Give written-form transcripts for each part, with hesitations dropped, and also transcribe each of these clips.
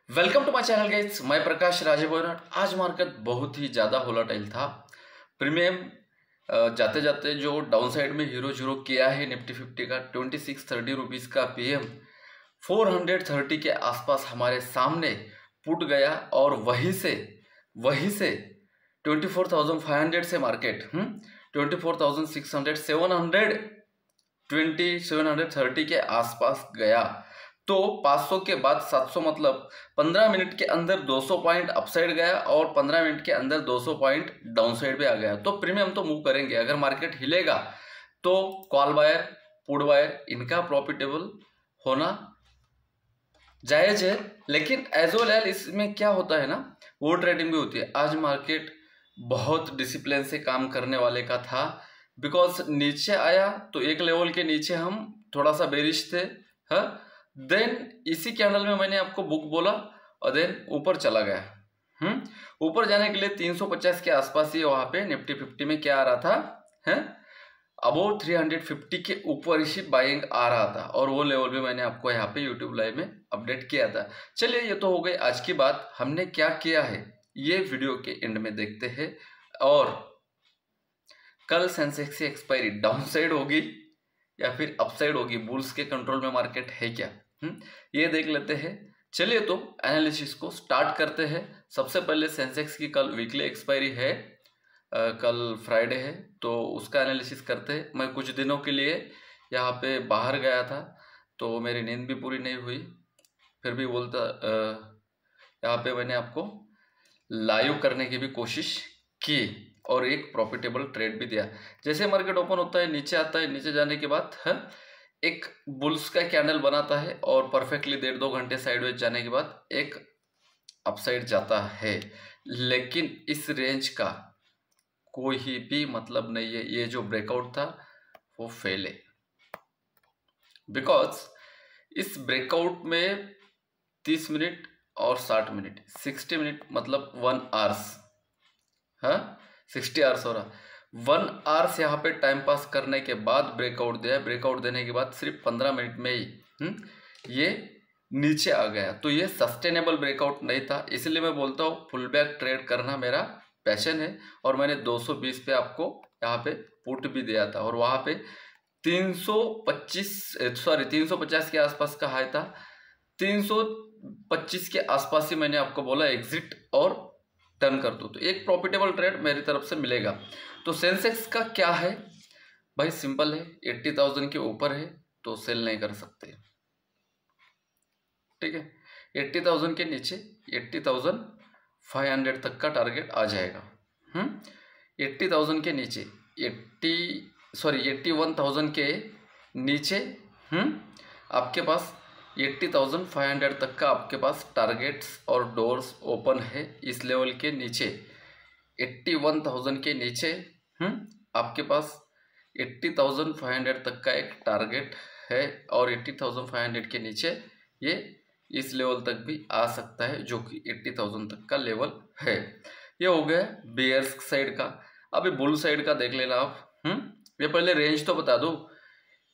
Welcome to my channel guys, मैं प्रकाश राजेबोरट। आज market बहुत ही ज़्यादा वोलेटाइल था। प्रीमियम जाते जाते जो डाउन साइड में हीरो किया है निफ्टी 50 का 2630 रुपीज़ का पीएम 430 के आसपास हमारे सामने पुट गया और वहीं से 24,500 से मार्केट 24,600 730 के आसपास गया। तो 500 के बाद 700 मतलब 15 मिनट के अंदर 200 पॉइंट अपसाइड गया और 15 मिनट के अंदर 200 पॉइंट डाउन साइड पे आ गया। तो प्रीमियम तो मूव करेंगे। अगर मार्केट हिलेगा तो कॉल बायर पुट बायर इनका प्रॉफिटेबल होना जायज है, लेकिन एज वेल एज इसमें क्या होता है ना, वो ट्रेडिंग भी होती है। आज मार्केट बहुत डिसिप्लिन से काम करने वाले का था, बिकॉज नीचे आया तो एक लेवल के नीचे हम थोड़ा सा बेरिश थे। देन इसी कैंडल में मैंने आपको बुक बोला और देन ऊपर चला गया। ऊपर जाने के लिए 350 के आसपास ही वहां पे निफ्टी 50 में क्या आ रहा था, अबाउट 350 के ऊपर ही बाइंग आ रहा था और वो लेवल भी मैंने आपको यहाँ पे यूट्यूब लाइव में अपडेट किया था। चलिए, ये तो हो गई आज की बात। हमने क्या किया है ये वीडियो के एंड में देखते हैं। और कल सेंसेक्स की एक्सपायरी डाउन साइड होगी या फिर अपसाइड होगी, बुल्स के कंट्रोल में मार्केट है क्या, ये देख लेते हैं। चलिए तो एनालिसिस को स्टार्ट करते हैं। सबसे पहले सेंसेक्स की कल वीकली एक्सपायरी है, कल फ्राइडे है, तो उसका एनालिसिस करते हैं। मैं कुछ दिनों के लिए यहाँ पे बाहर गया था तो मेरी नींद भी पूरी नहीं हुई, फिर भी बोलता यहाँ पे मैंने आपको लाइव करने की भी कोशिश की और एक प्रॉफिटेबल ट्रेड भी दिया। जैसे मार्केट ओपन होता है, नीचे आता है, नीचे जाने के बाद एक बुल्स का कैंडल बनाता है और परफेक्टली 1.5-2 घंटे साइडवेज जाने के बाद एक अपसाइड जाता है। लेकिन इस रेंज का कोई भी मतलब नहीं है। ये जो ब्रेकआउट था वो फेल है, बिकॉज इस ब्रेकआउट में 30 मिनट और 60 मिनट 60 मिनट मतलब 1 आवर्स 60 आवर्स हो रहा। 1 आवर्स यहाँ पे टाइम पास करने के बाद ब्रेकआउट दिया। ब्रेकआउट देने के बाद सिर्फ 15 मिनट में ही ये नीचे आ गया। तो ये सस्टेनेबल ब्रेकआउट नहीं था, इसलिए मैं बोलता हूँ फुल बैक ट्रेड करना मेरा पैशन है। और मैंने 220 पे आपको यहाँ पे पुट भी दिया था और वहाँ पे 350 के आसपास का हाई था। 325 के आसपास ही मैंने आपको बोला एग्जिट और टर्न कर दो, तो एक प्रॉफिटेबल ट्रेड मेरी तरफ से मिलेगा। तो सेंसेक्स का क्या है भाई, सिंपल है, 80,000 के ऊपर है तो सेल नहीं कर सकते, ठीक है। 80,000 के नीचे 80,500 तक का टारगेट आ जाएगा। 80,000 के नीचे 81,000 के नीचे आपके पास 80,500 तक का आपके पास टारगेट्स और डोर्स ओपन है। इस लेवल के नीचे 81,000 के नीचे आपके पास 80,500 तक का एक टारगेट है और 80,500 के नीचे ये इस लेवल तक भी आ सकता है, जो कि 80,000 तक का लेवल है। ये हो गया बेयर्स साइड का। अभी बुल साइड का देख लेना आप। ये पहले रेंज तो बता दो।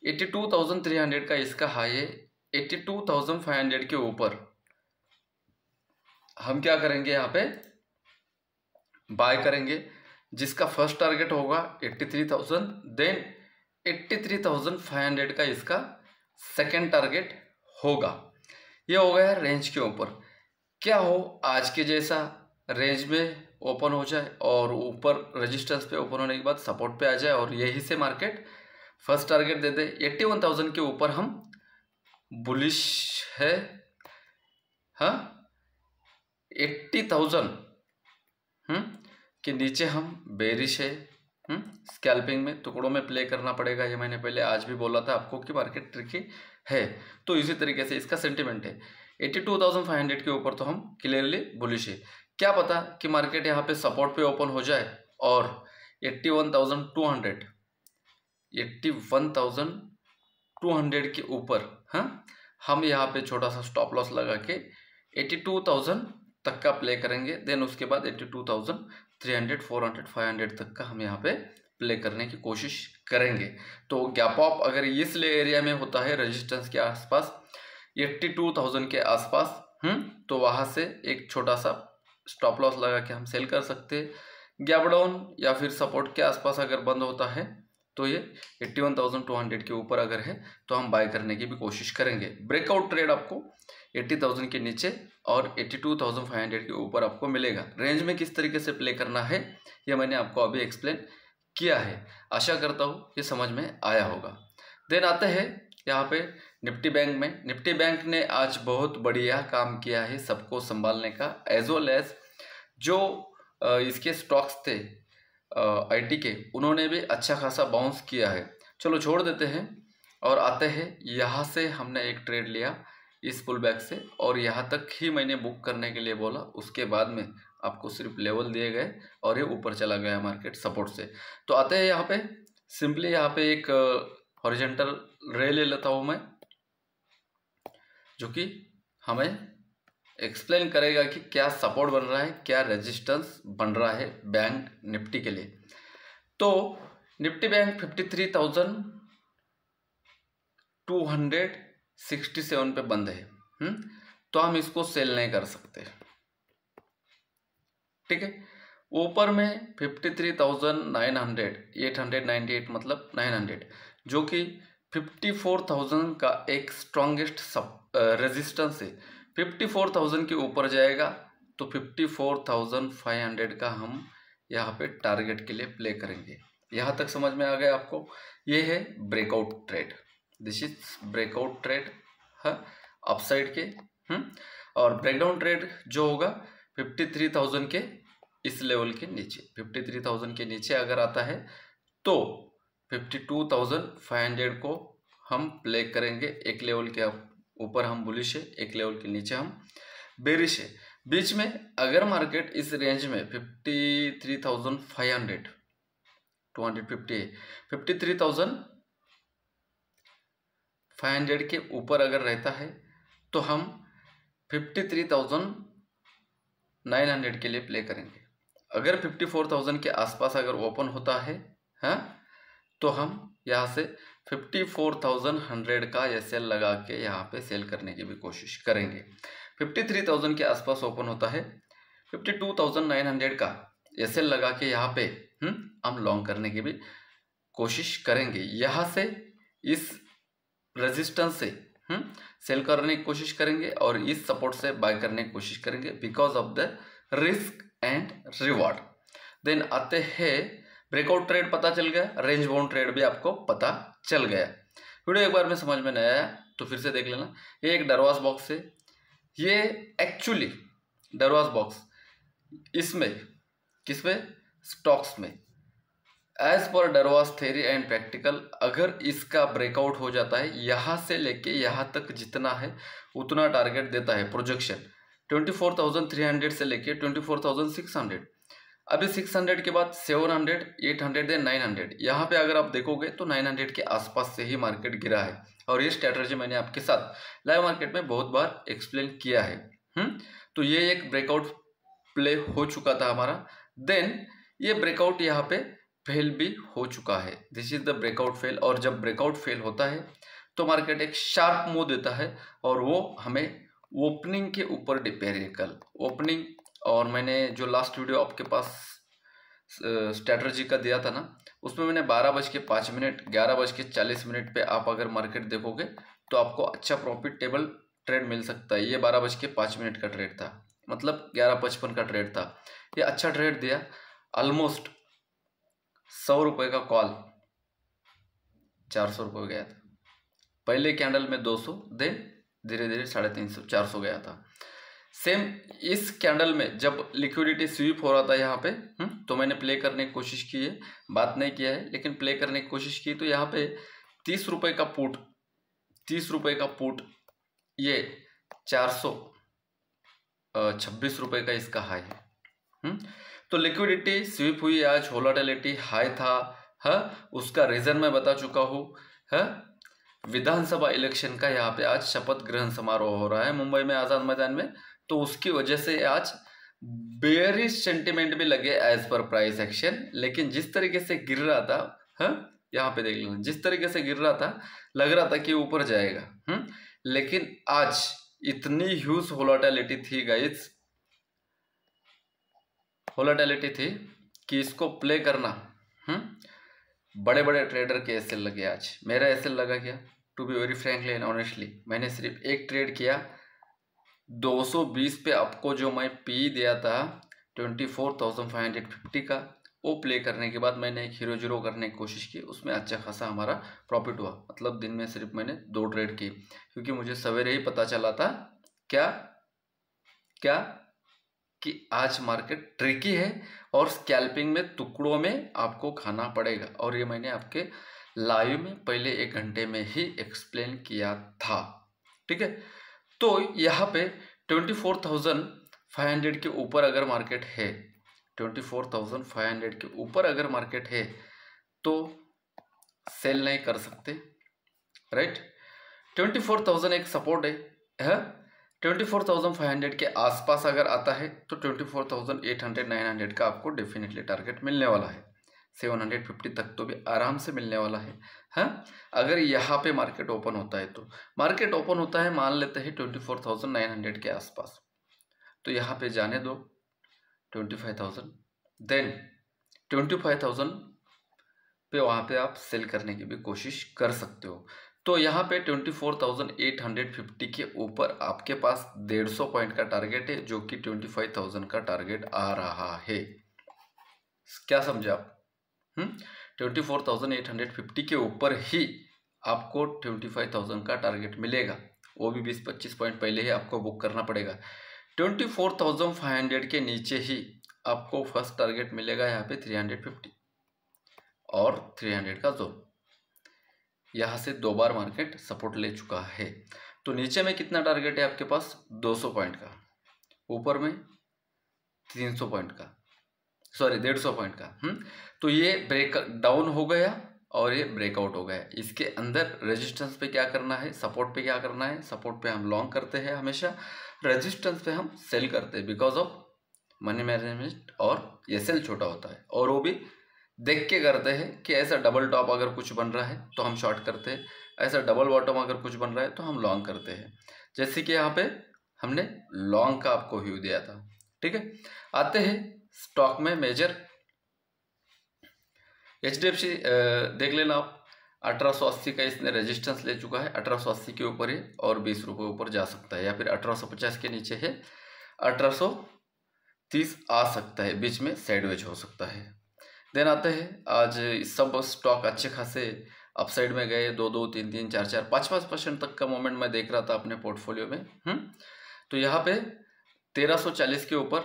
82,300 का इसका हाई है। 82,500 के ऊपर हम क्या करेंगे, यहाँ पे बाय करेंगे, जिसका फर्स्ट टारगेट होगा 83,000, देन 83,500 का इसका सेकेंड टारगेट होगा। ये हो गया रेंज के ऊपर। क्या हो आज के जैसा रेंज में ओपन हो जाए और ऊपर रेजिस्टेंस पे ओपन होने के बाद सपोर्ट पे आ जाए और यही से मार्केट फर्स्ट टारगेट दे दे। 81,000 के ऊपर हम बुलिश है। 80,000 के नीचे हम बेरिश है। स्कैल्पिंग में टुकड़ों में प्ले करना पड़ेगा। ये मैंने पहले आज भी बोला था आपको कि मार्केट ट्रिकी है। तो इसी तरीके से इसका सेंटिमेंट है। 82,500 के ऊपर तो हम क्लियरली बुलिश है। क्या पता कि मार्केट यहाँ पे सपोर्ट पे ओपन हो जाए और 81,200 के ऊपर हम यहाँ पे छोटा सा स्टॉप लॉस लगा के 82,000 तक का प्ले करेंगे। देन उसके बाद 82,300, 400, 500 तक का हम यहाँ पे प्ले करने की कोशिश करेंगे। तो गैप अप अगर इस एरिया में होता है रेजिस्टेंस के आसपास 82,000 के आसपास, तो वहाँ से एक छोटा सा स्टॉप लॉस लगा के हम सेल कर सकते हैं। गैप डाउन या फिर सपोर्ट के आसपास अगर बंद होता है तो ये 81,200 के ऊपर अगर है तो हम बाय करने की भी कोशिश करेंगे। ब्रेकआउट ट्रेड आपको 80,000 के नीचे और 82,500 के ऊपर आपको मिलेगा। रेंज में किस तरीके से प्ले करना है ये मैंने आपको अभी एक्सप्लेन किया है। आशा करता हूँ ये समझ में आया होगा। देन आते हैं यहाँ पे निफ्टी बैंक में। निफ्टी बैंक ने आज बहुत बढ़िया काम किया है सबको संभालने का, एज वेल एज जो इसके स्टॉक्स थे आईटी के, उन्होंने भी अच्छा खासा बाउंस किया है। चलो छोड़ देते हैं और आते हैं यहाँ से हमने एक ट्रेड लिया इस पुल बैक से और यहाँ तक ही मैंने बुक करने के लिए बोला। उसके बाद में आपको सिर्फ लेवल दिए गए और ये ऊपर चला गया मार्केट सपोर्ट से। तो आते हैं यहाँ पे सिंपली यहाँ पे एक हॉरिजॉन्टल रे ले लेता हूँ मैं, जो कि हमें एक्सप्लेन करेगा कि क्या सपोर्ट बन रहा है, क्या रेजिस्टेंस बन रहा है बैंक निफ्टी के लिए। तो निफ्टी बैंक 53,267 पे बंद है। तो हम इसको सेल नहीं कर सकते, ठीक है। ऊपर में 53,900 898 मतलब 900, जो कि 54,000 का एक स्ट्रॉन्गेस्ट रेजिस्टेंस है। 54,000 के ऊपर जाएगा तो 54,500 का हम यहाँ पे टारगेट के लिए प्ले करेंगे। यहाँ तक समझ में आ गया आपको? ये है breakout trade, this is breakout trade है अपसाइड के। और ब्रेकडाउन ट्रेड जो होगा 53,000 के इस लेवल के नीचे, 53,000 के नीचे अगर आता है तो 52,500 को हम प्ले करेंगे। एक लेवल के ऊपर हम बुलिश है, एक लेवल के नीचे हम बेरिश है। बीच में अगर मार्केट इस रेंज में 53,500 250 है, 53,500 के ऊपर अगर रहता है तो हम 53,900 के लिए प्ले करेंगे। अगर 54,000 के आसपास अगर ओपन होता है तो हम यहाँ से 54,100 का एसएल लगा के यहाँ पे सेल करने की भी कोशिश करेंगे। 53,000 के आसपास ओपन होता है, 52,900 का एसएल लगा के यहाँ पे हम लॉन्ग करने की भी कोशिश करेंगे। यहाँ से इस रेजिस्टेंस से सेल करने की कोशिश करेंगे और इस सपोर्ट से बाय करने की कोशिश करेंगे because of the risk and reward. Then आते हैं ब्रेकआउट ट्रेड पता चल गया, रेंज बाउंड ट्रेड भी आपको पता चल गया। वीडियो एक बार में समझ में नहीं आया तो फिर से देख लेना। ये एक डरवास बॉक्स है, ये एक्चुअली डरवास बॉक्स इसमें किसमें स्टॉक्स में as per डरवास theory and practical अगर इसका ब्रेकआउट हो जाता है यहाँ से लेके यहाँ तक जितना है उतना टारगेट देता है प्रोजेक्शन 24,300 से लेके 24,600। अभी 600 के बाद 700 800 देन 900। यहाँ पे अगर आप देखोगे तो 900 के आसपास से ही मार्केट गिरा है और ये स्ट्रैटेजी मैंने आपके साथ लाइव मार्केट में बहुत बार एक्सप्लेन किया है। तो ये एक ब्रेकआउट प्ले हो चुका था हमारा। देन ये ब्रेकआउट यहाँ पे फेल भी हो चुका है, this is the breakout fail. और जब ब्रेकआउट फेल होता है तो मार्केट एक शार्प मूव देता है और वो हमें ओपनिंग के ऊपर डिपेंड है। कल ओपनिंग और मैंने जो लास्ट वीडियो आपके पास स्ट्रैटेजी का दिया था ना, उसमें मैंने 12:05 11:40 पे आप अगर मार्केट देखोगे तो आपको अच्छा प्रॉफिटेबल ट्रेड मिल सकता है। ये 12:05 का ट्रेड था, मतलब 11:55 का ट्रेड था। ये अच्छा ट्रेड दिया, ऑलमोस्ट 100 रुपये का कॉल 400 रुपये गया था। पहले कैंडल में 200, देन धीरे धीरे 350 400 गया था। सेम इस कैंडल में जब लिक्विडिटी स्वीप हो रहा था यहाँ पे तो मैंने प्ले करने की कोशिश की है, बात नहीं किया है लेकिन प्ले करने की कोशिश की। तो यहाँ पे 30 रुपये का पुट, 30 रुपये का पुट, ये 426 रुपये का इसका हाई है। तो लिक्विडिटी स्वीप हुई आज, वोलेटिलिटी हाई था उसका रीजन मैं बता चुका हूँ। विधानसभा इलेक्शन का यहाँ पे आज शपथ ग्रहण समारोह हो रहा है मुंबई में आजाद मैदान में, तो उसकी वजह से आज बेयरिश सेंटिमेंट भी लगे एज पर प्राइस एक्शन। लेकिन जिस तरीके से गिर रहा था यहाँ पे देख लेना, जिस तरीके से गिर रहा था लग रहा था कि ऊपर जाएगा। लेकिन आज इतनी ह्यूज वोलेटिलिटी थी गाइस, वोलेटिलिटी थी कि इसको प्ले करना बड़े बड़े ट्रेडर के एसएल लगे। आज मेरा एसएल लगा गया, to be very frankly and honestly. मैंने सिर्फ एक ट्रेड किया 220 पे, आपको जो मैं पी दिया था 24,550 का, वो प्ले करने के बाद मैंने एक हीरो जीरो करने की कोशिश की, उसमें अच्छा खासा हमारा प्रॉफिट हुआ। मतलब दिन में सिर्फ मैंने 2 ट्रेड की, क्योंकि मुझे सवेरे ही पता चला था क्या क्या कि आज मार्केट ट्रिकी है और स्कैल्पिंग में टुकड़ों में आपको खाना पड़ेगा। और ये मैंने आपके लाइव में पहले 1 घंटे में ही एक्सप्लेन किया था, ठीक है। तो यहाँ पे 24,500 के ऊपर अगर मार्केट है, 24,500 के ऊपर अगर मार्केट है तो सेल नहीं कर सकते, राइट। 24,000 एक सपोर्ट है। 24,500 के आसपास अगर आता है तो 24,800 900 का आपको डेफिनेटली टारगेट मिलने वाला है। 750 तक तो भी आराम से मिलने वाला है, हाँ। अगर यहाँ पे मार्केट ओपन होता है तो मार्केट ओपन होता है मान लेते हैं 24,900 के आसपास, तो यहाँ पे जाने दो 25,000, देन 25,000 पे वहाँ पे आप सेल करने की भी कोशिश कर सकते हो। तो यहाँ पे 24,850 के ऊपर आपके पास 150 पॉइंट का टारगेट है, जो कि 25,000 का टारगेट आ रहा है। क्या समझे आप? 24,850 के ऊपर ही आपको 25,000 का टारगेट मिलेगा, वो भी 20-25 पॉइंट पहले ही आपको बुक करना पड़ेगा। 24,500 के नीचे ही आपको फर्स्ट टारगेट मिलेगा यहाँ पे 350 और 300 का जोन। यहाँ से 2 बार मार्केट सपोर्ट ले चुका है। तो नीचे में कितना टारगेट है आपके पास? 200 पॉइंट का, ऊपर में 300 पॉइंट का, सॉरी 150 पॉइंट का। तो ये ब्रेक डाउन हो गया और ये ब्रेकआउट हो गया। इसके अंदर रेजिस्टेंस पे क्या करना है, सपोर्ट पे क्या करना है? सपोर्ट पे हम लॉन्ग करते हैं हमेशा, रेजिस्टेंस पे हम सेल करते हैं, बिकॉज ऑफ मनी मैनेजमेंट, और ये सेल छोटा होता है। और वो भी देख के करते हैं कि ऐसा डबल टॉप अगर कुछ बन रहा है तो हम शॉर्ट करते हैं, ऐसा डबल बॉटम अगर कुछ बन रहा है तो हम लॉन्ग करते हैं। जैसे कि यहाँ पे हमने लॉन्ग का आपको व्यू दिया था, ठीक है। आते हैं स्टॉक में मेजर HDFC देख लेना आप, 1880 का इसने रेजिस्टेंस ले चुका है, 1880 के ऊपर है और 20 रुपये ऊपर जा सकता है, या फिर 1850 के नीचे है 1830 आ सकता है, बीच में साइडवेज हो सकता है। देन आते हैं आज सब स्टॉक अच्छे खासे अपसाइड में गए, 2-2, 3-3, 4-4, 5-5% तक का मोमेंट मैं देख रहा था अपने पोर्टफोलियो में। तो यहाँ पे 1340 के ऊपर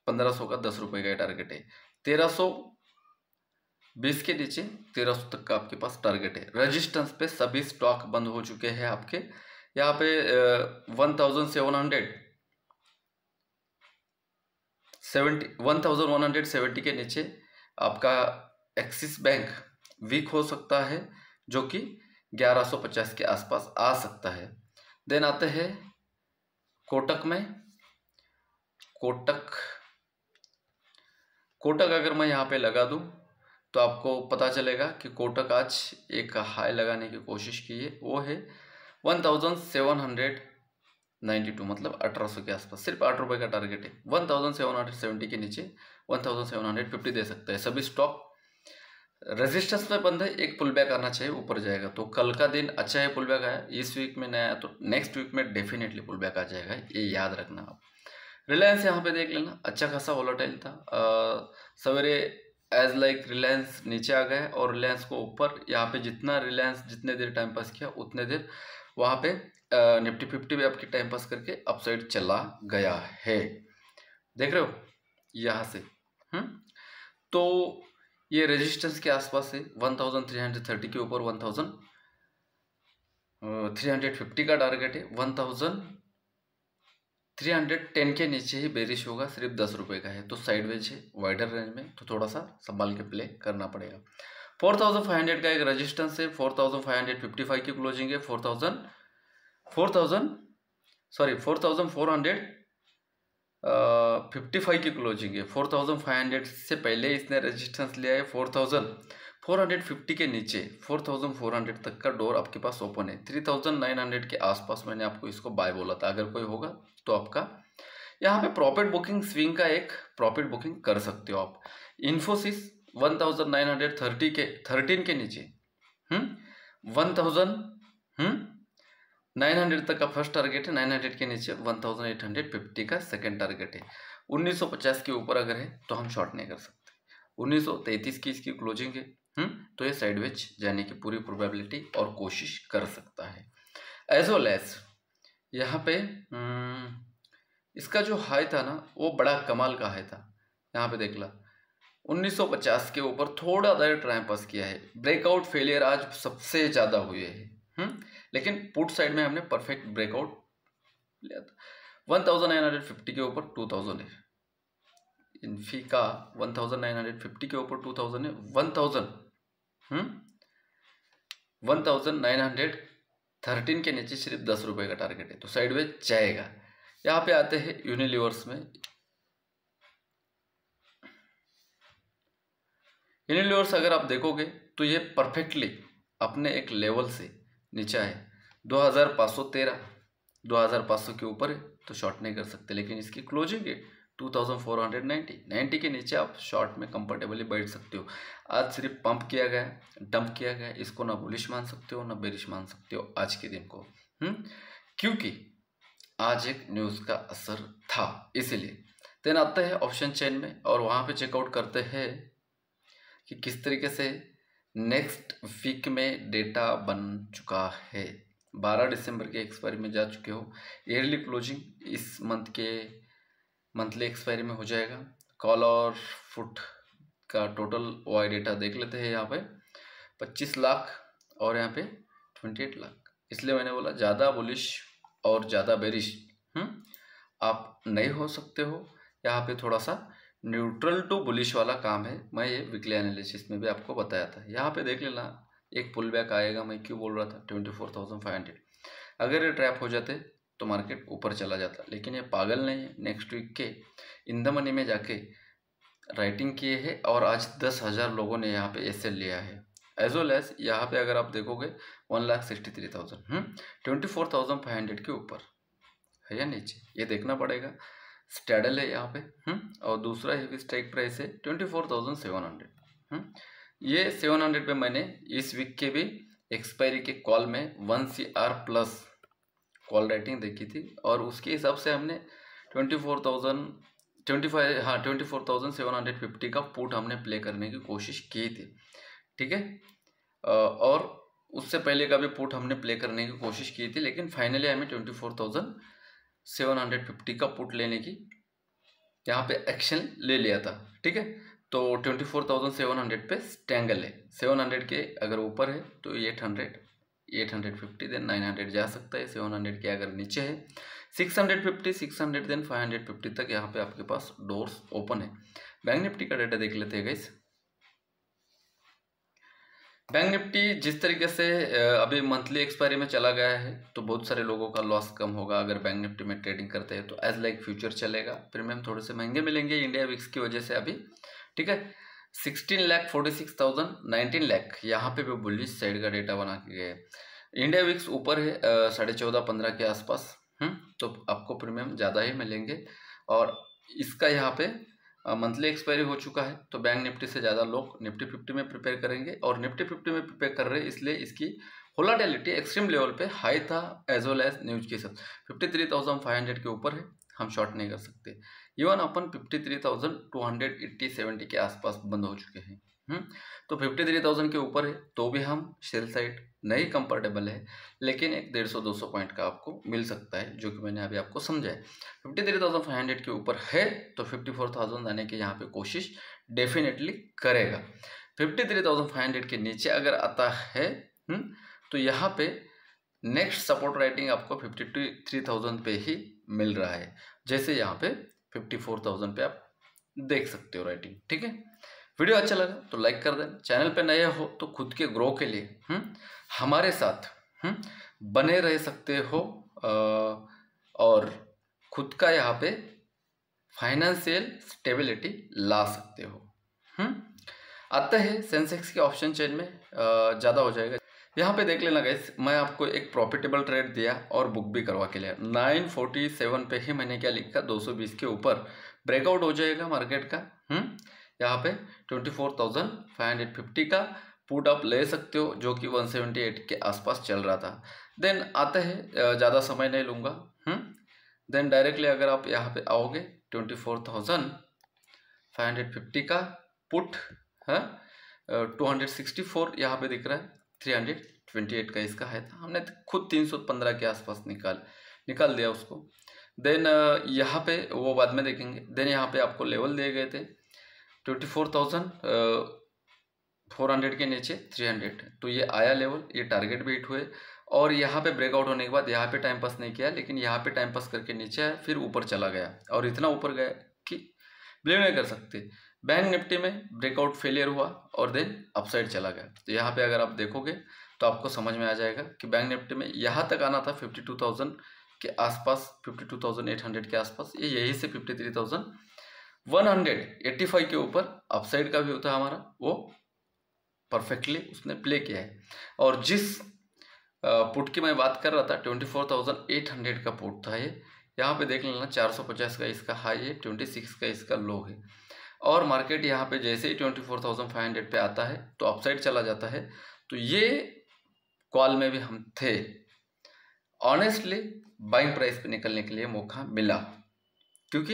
1500 का 10 रुपये का टारगेट है, 1320 के नीचे 1300 तक का आपके पास टारगेट है। रेजिस्टेंस पे सभी स्टॉक बंद हो चुके हैं आपके। यहाँ पे 1170 के नीचे आपका एक्सिस बैंक वीक हो सकता है, जो कि 1150 के आसपास आ सकता है। देन आते हैं कोटक में। कोटक अगर मैं यहाँ पे लगा दूँ तो आपको पता चलेगा कि कोटक आज एक हाई लगाने की कोशिश की है, वो है 1792, मतलब 1800 के आसपास, सिर्फ 8 रुपये का टारगेट है। 1770 के नीचे 1750 दे सकता है। सभी स्टॉक रेजिस्टेंस पे बंद है, एक पुल बैक आना चाहिए, ऊपर जाएगा। तो कल का दिन अच्छा है, पुल बैक आया, इस वीक में नहीं आया तो नेक्स्ट वीक में डेफिनेटली पुल बैक आ जाएगा, ये याद रखना आप। रिलायंस यहाँ पे देख लेना, अच्छा खासा वोलेटाइल था, सवेरे एज लाइक रिलायंस नीचे आ गया और रिलायंस को ऊपर, यहाँ पे जितना रिलायंस जितने देर टाइम पास किया उतने देर वहाँ पे निफ्टी 50 भी आपकी टाइम पास करके अपसाइड चला गया है, देख रहे हो यहाँ से। तो ये रेजिस्टेंस के आसपास है, 1330 के ऊपर 1350 का टारगेट है, 1310 के नीचे ही बेरिश होगा, सिर्फ 10 रुपये का है, तो साइडवेज है वाइडर रेंज में, तो थोड़ा सा संभाल के प्ले करना पड़ेगा। 4500 का एक रेजिस्टेंस है, 4555 की क्लोजिंग है, 4455 की क्लोजिंग है। 4500 से पहले इसने रेजिस्टेंस लिया है, 450 के नीचे 4400 तक का डोर आपके पास ओपन है। 3900 के आसपास मैंने आपको इसको बाय बोला था। अगर कोई होगा तो आपका यहाँ पे प्रॉफिट बुकिंग स्विंग का एक प्रॉफिट बुकिंग कर सकते हो आप। इन्फोसिस 1930 के 13 के नीचे 1900 तक का फर्स्ट टारगेट है। 900 के नीचे 1850 का सेकंड टारगेट है। 1950 के ऊपर अगर है तो हम शॉर्ट नहीं कर सकते। 1933 की इसकी क्लोजिंग है, तो ये साइडवेज जाने की पूरी प्रोबेबिलिटी और कोशिश कर सकता है। एज वेल एज यहाँ पे इसका जो हाई था ना वो बड़ा कमाल का हाई था। यहाँ पे देख ला 1950 के ऊपर थोड़ा देर टाइम पास किया है। ब्रेकआउट फेलियर आज सबसे ज़्यादा हुए हैं, लेकिन पुट साइड में हमने परफेक्ट ब्रेकआउट लिया था। 1950 के ऊपर 2000 है। इन्फी का 1950 के ऊपर 2000 है। 1913 के नीचे सिर्फ 10 रुपए का टारगेट है, तो साइडवेज जाएगा। यहाँ पे आते हैं यूनिलीवर्स में। यूनिलीवर्स अगर आप देखोगे तो ये परफेक्टली अपने एक लेवल से नीचे है। 2513 2500 के ऊपर है तो शॉर्ट नहीं कर सकते, लेकिन इसकी क्लोजिंग है 2490 के नीचे आप शॉर्ट में कंफर्टेबली बैठ सकते हो। आज सिर्फ पंप किया गया, डंप किया गया, इसको ना बुलिश मान सकते हो ना बेरिश मान सकते हो आज के दिन को, क्योंकि आज एक न्यूज़ का असर था, इसीलिए। देन आते हैं ऑप्शन चेन में और वहाँ पे चेकआउट करते हैं कि किस तरीके से नेक्स्ट वीक में डेटा बन चुका है। 12 दिसंबर के एक्सपायरी में जा चुके हो। ईयरली क्लोजिंग इस मंथली एक्सपायरी में हो जाएगा। कॉल और फुट का टोटल वाई डेटा देख लेते हैं। यहाँ पे 25 लाख और यहाँ पे 28 लाख। इसलिए मैंने बोला ज़्यादा बुलिश और ज़्यादा बेरिश आप नहीं हो सकते हो। यहाँ पे थोड़ा सा न्यूट्रल टू बुलिश वाला काम है। मैं ये वीकली एनालिसिस में भी आपको बताया था। यहाँ पे देख लेना एक पुल बैक आएगा। मैं क्यों बोल रहा था 24,500। अगर ये ट्रैप हो जाते तो मार्केट ऊपर चला जाता, लेकिन ये पागल नहीं है। नेक्स्ट वीक के इन द मनी में जाके राइटिंग किए है और आज 10,000 लोगों ने यहाँ पे एसएल लिया है। एज वेल एज यहाँ पे अगर आप देखोगे 1,63,000 24,500 के ऊपर है या नीचे, ये देखना पड़ेगा। स्टैडल है यहाँ पे और दूसरा हेवी स्ट्राइक प्राइस है 24,700। ये 700 पे मैंने इस वीक के भी एक्सपायरी के कॉल में 1 CR प्लस कॉल राइटिंग देखी थी और उसके हिसाब से हमने 24,750 का पुट हमने प्ले करने की कोशिश की थी, ठीक है। और उससे पहले का भी पुट हमने प्ले करने की कोशिश की थी, लेकिन फाइनली हमें 24,750 का पुट लेने की यहाँ पे एक्शन ले लिया था, ठीक है। तो 24,700 पे स्टैंगल है। 700 के अगर ऊपर है तो 850 देन 900 जा सकता है। 700 के अगर नीचे है 650 600 देन 550 तक यहाँ पे आपके पास डोर्स ओपन है। बैंक निफ्टी का डेटा देख लेते हैं गाइस। बैंक निफ्टी जिस तरीके से अभी मंथली एक्सपायरी में चला गया है तो बहुत सारे लोगों का लॉस कम होगा अगर बैंक निफ्टी में ट्रेडिंग करते हैं तो एज लाइक फ्यूचर चलेगा। प्रीमियम थोड़े से महंगे मिलेंगे इंडिया विक्स की वजह से अभी, ठीक है। 16,46,000 19 लाख यहाँ पे भी बुलिश साइड का डेटा बना के गए। इंडिया विक्स ऊपर है 14.5-15 के आसपास, तो आपको प्रीमियम ज़्यादा ही मिलेंगे। और इसका यहाँ पे मंथली एक्सपायरी हो चुका है तो बैंक निफ्टी से ज़्यादा लोग निफ्टी 50 में प्रिपेयर करेंगे और निफ्टी 50 में प्रिपेयर कर रहे हैं इसलिए इसकी वोलेटिलिटी एक्सट्रीम लेवल पे हाई था एज वेल एज न्यूज के साथ। 53,500 के ऊपर है, हम शॉर्ट नहीं कर सकते। इवन अपन 53,280-70 के आसपास बंद हो चुके हैं। तो 53,000 के ऊपर है तो भी हम सेल साइड नहीं कंफर्टेबल है, लेकिन एक 150-200 पॉइंट का आपको मिल सकता है जो कि मैंने अभी आपको समझाया। 53,500 के ऊपर है तो 54,000 आने की यहाँ पे कोशिश डेफिनेटली करेगा। 53,500 के नीचे अगर आता है तो यहाँ पे नेक्स्ट सपोर्ट राइटिंग आपको 53,000 पे ही मिल रहा है, जैसे यहाँ पे 54,000 पे आप देख सकते हो राइटिंग, ठीक है। वीडियो अच्छा लगा तो लाइक कर देना। चैनल पे नए हो तो खुद के ग्रो के लिए हमारे साथ बने रह सकते हो और खुद का यहाँ पे फाइनेंशियल स्टेबिलिटी ला सकते हो। आते हैं सेंसेक्स के ऑप्शन चेन में ज़्यादा हो जाएगा। यहाँ पे देख लेना गाइस, मैं आपको एक प्रॉफिटेबल ट्रेड दिया और बुक भी करवा के लिया। 947 पे ही मैंने क्या लिखा, 220 के ऊपर ब्रेकआउट हो जाएगा मार्केट का। यहाँ पे 24,550 का पुट आप ले सकते हो, जो कि 178 के आसपास चल रहा था। देन आते हैं, ज़्यादा समय नहीं लूँगा। देन डायरेक्टली अगर आप यहाँ पे आओगे 24,550 का पुट है, 264 यहाँ पे दिख रहा है, 328 का इसका है था। हमने खुद 315 के आसपास निकाल दिया उसको। देन यहाँ पे वो बाद में देखेंगे। देन यहाँ पे आपको लेवल दिए गए थे 24,400 के नीचे 300, तो ये आया लेवल, ये टारगेट भी हिट हुए। और यहाँ पे ब्रेकआउट होने के बाद यहाँ पे टाइम पास नहीं किया, लेकिन यहाँ पे टाइम पास करके नीचे आया, फिर ऊपर चला गया और इतना ऊपर गया कि बिलीव नहीं कर सकते। बैंक निफ्टी में ब्रेकआउट फेलियर हुआ और देन अपसाइड चला गया। तो यहाँ पे अगर आप देखोगे तो आपको समझ में आ जाएगा कि बैंक निफ्टी में यहाँ तक आना था 52,000 के आसपास, 52,800 के आसपास, ये यहीं से 53,185 के ऊपर अपसाइड का व्यू था हमारा, वो परफेक्टली उसने प्ले किया है। और जिस पुट की मैं बात कर रहा था 24,800 का पुट था ये, यहाँ पे देख लेना 450 का इसका हाई है, 26 का इसका लो है। और मार्केट यहाँ पे जैसे ही 24,500 पे आता है तो अपसाइड चला जाता है। तो ये कॉल में भी हम थे, ऑनेस्टली बाइंग प्राइस पे निकलने के लिए मौका मिला, क्योंकि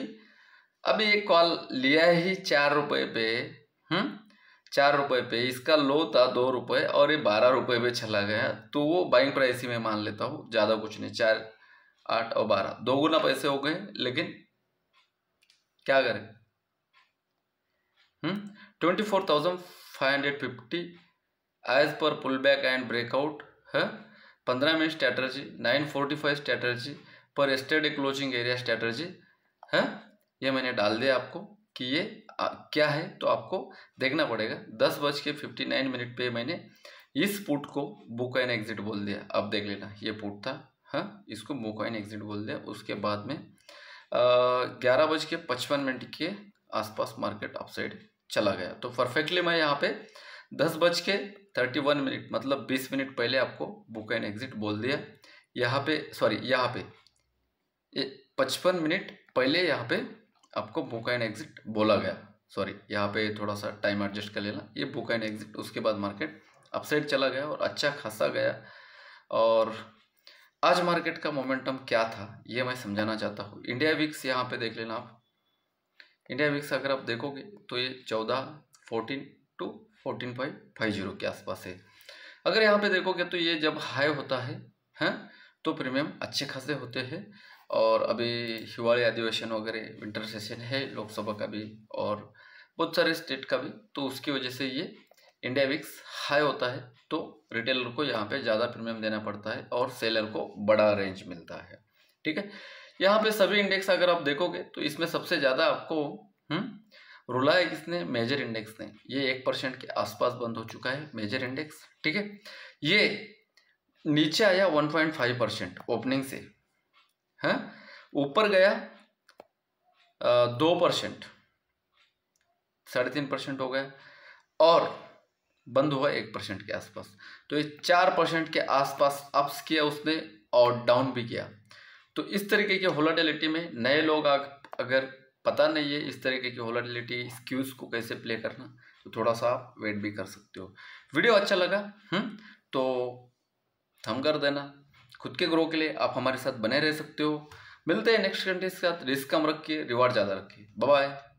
अभी एक कॉल लिया ही 4 रुपये पे, 4 रुपये पे, इसका लो था 2 रुपये और ये 12 रुपये पे चला गया, तो वो बाइंग प्राइस ही मैं मान लेता हूँ, ज़्यादा कुछ नहीं। 4, 8 और 12 दो गुना पैसे हो गए, लेकिन क्या करें। 24,550 as per pull back and breakout है। 15 मिनट स्ट्रैटेजी, 945 स्ट्रैटेजी पर एस्टरडे क्लोजिंग एरिया स्ट्रैटेजी है। ये मैंने डाल दिया आपको कि ये क्या है, तो आपको देखना पड़ेगा। 10:59 पे मैंने इस पुट को बुक एंड एग्जिट बोल दिया। अब देख लेना, ये पुट था, हाँ, इसको बुक एंड एग्जिट बोल दिया। उसके बाद में 11:55 के आसपास मार्केट अपसाइड चला गया। तो परफेक्टली मैं यहाँ पे 10:31 मतलब 20 मिनट पहले आपको बुक एंड एग्जिट बोल दिया। यहाँ पे 55 मिनट पहले यहाँ पे आपको बुक एंड एग्जिट बोला गया। यहाँ पे थोड़ा सा टाइम एडजस्ट कर लेना, ये बुक एंड एग्जिट। उसके बाद मार्केट अपसाइड चला गया और अच्छा खासा गया। और आज मार्केट का मोमेंटम क्या था ये मैं समझाना चाहता हूँ। इंडिया विक्स यहाँ पे देख लेना आप। इंडिया विक्स अगर आप देखोगे तो ये 14 to 14.50 के आसपास है। अगर यहाँ पे देखोगे तो ये जब हाई होता है, तो प्रीमियम अच्छे खासे होते हैं। और अभी हिवाली अधिवेशन वगैरह, विंटर सेशन है लोकसभा का भी और बहुत सारे स्टेट का भी, तो उसकी वजह से ये इंडिया विक्स हाई होता है, तो रिटेलर को यहाँ पे ज़्यादा प्रीमियम देना पड़ता है और सेलर को बड़ा रेंज मिलता है। ठीक है, यहाँ पे सभी इंडेक्स अगर आप देखोगे तो इसमें सबसे ज़्यादा आपको रुला है किसने, मेजर इंडेक्स ने। ये 1% के आसपास बंद हो चुका है मेजर इंडेक्स। ठीक है, ये नीचे आया 1.5% ओपनिंग से, ऊपर गया 2%, 3.5% हो गया और बंद हुआ 1% के आसपास। तो ये 4% के आसपास अप्स किया उसने और डाउन भी किया। तो इस तरीके की वोलेटिलिटी में नए लोग अगर पता नहीं है इस तरीके की वोलेटिलिटी स्क्यूज को कैसे प्ले करना, तो थोड़ा सा आप वेट भी कर सकते हो। वीडियो अच्छा लगा तो थंब कर देना। खुद के ग्रो के लिए आप हमारे साथ बने रह सकते हो। मिलते हैं नेक्स्ट कंटेंट के साथ। रिस्क कम रखिए, रिवार्ड ज़्यादा रखिए। Bye bye.